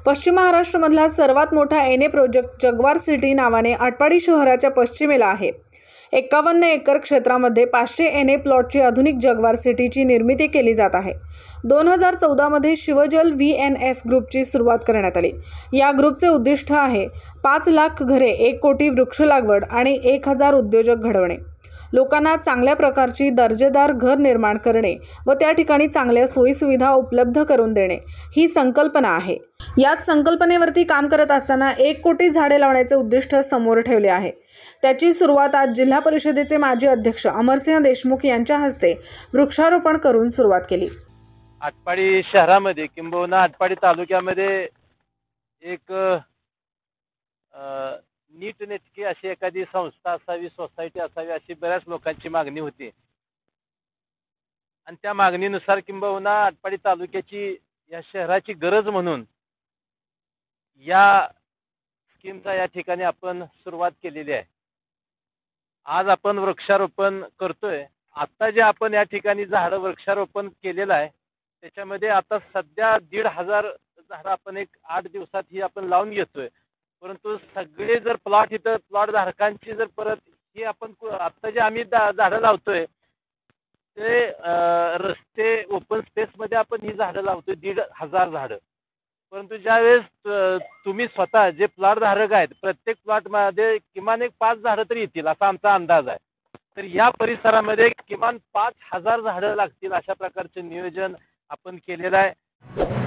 पश्चिम महाराष्ट्रामधला सर्वात मोठा एनए प्रोजेक्ट जगवार सिटी नावाने आटपाडी शहराच्या पश्चिमेला आहे। 51 एकर क्षेत्रामध्ये 500 एनए प्लॉटची आधुनिक जगवार सिटीची निर्मिती केली जात आहे। 2014 मध्ये शिवजल VNS ग्रुपची सुरुवात करण्यात आली। या ग्रुपचे उद्दिष्ट आहे 5 लाख घरे, 1 कोटी वृक्ष लागवड आणि 1000 उद्योजक घडवणे। लोकांना चांगल्या प्रकारची दर्जेदार घर निर्माण करणे व त्या ठिकाणी चांगल्या सोयीसुविधा उपलब्ध करून देणे ही संकल्पना आहे। याच संकल्पनेवरती काम करत असताना 1 कोटी झाडे लावण्याचे उद्दिष्ट समोर ठेवले आहे। त्याची सुरुवात आज जिल्हा परिषदेचे माजी अध्यक्ष अमरसिंह देशमुख यांच्या हस्ते वृक्षारोपण करून सुरुवात केली। आटपाडी शहरामध्ये किंबहुना आटपाडी तालुक्यामध्ये एक नीटनेटकी अशी एखादी संस्था असावी, सोसायटी असावी अशी बऱ्याच लोकांची मागणी होती आणि त्या मागणीनुसार किंबहुना आटपाडी तालुक्याची या शहराची गरज म्हणून या स्कीमचा या ठिकाणी आपण सुरुवात केलेली आहे। आज आपण वृक्षारोपण करतोय। आता जे आपण या ठिकाणी झाडं वृक्षारोपण केलेलं आहे त्याच्यामध्ये आता सध्या 1,500 झाडं आपण एक 8 दिवसात ही आपण लावून घेतोय। परंतु सगळे जर प्लॉट इथं प्लॉट धारकांची जर परत ही आपण आता जे आम्ही झाडं लावतोय ते रस्ते ओपन स्पेस मध्ये आपण ही झाडं लावतोय 1,500 झाडं। परंतु ज्यावेळेस तुम्ही स्वतः जे प्लॉट धारक आहेत प्रत्येक प्लॉट मध्ये किमान एक 5 झाडं तरी येतील असा आमचा अंदाज आहे। तर या परिसरामध्ये किमान 5,000 झाडं लागतील अशा प्रकारचे नियोजन आपण केलेलं आहे।